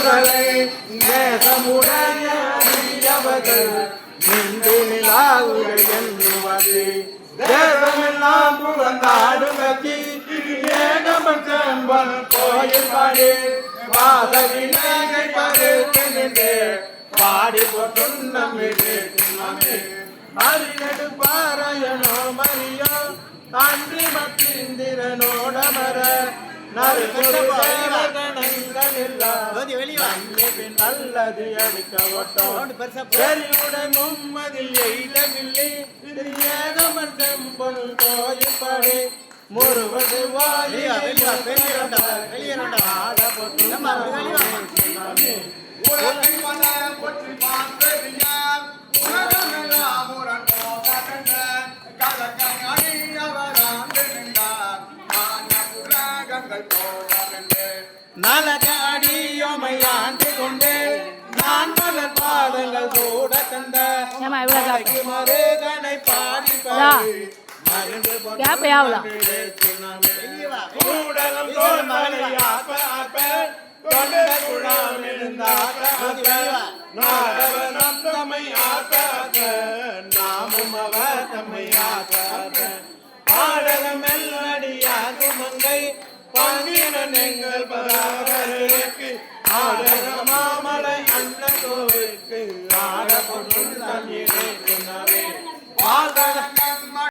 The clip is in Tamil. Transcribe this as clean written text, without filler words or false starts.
குரலை நேசமுடைய அறியவர்கள் நின்று நிலாவுகள் எண்ணுவது தேசமெல்லாம் புகழ்ந்தாடும் கட்சி ஏகமன் செம்பன் கோயில் பாடி பாதவினை பருத்து நின்று பாடி போட்டுன்னமிழே அரிநடு பாறையனோ மரியோ அன்றி மத்திந்திரனோடமர நல்லது அடிக்க ஓட்டம் பெரியுடன் மும்மதில் எய்தவில்லை ஏகமன் செம்பொன் கோயில் பாடி முருவது வாய் நலகாடியோமையாண்டு கொண்டு நான் மலர் பாதங்கள் கூட தந்த மருகனை பாடி பாடி ஊடகம் தோல்மலை ஆப்ப ஆப்ப தொண்ட குழாம் நாடவனம் தம்மை ஆக்க நாமும் அவர் தம்மை ஆக்க பாடகம் மெல்லடியாகும் மங்கை பங்கின எங்கள் பராவருக்கு ஆடகம்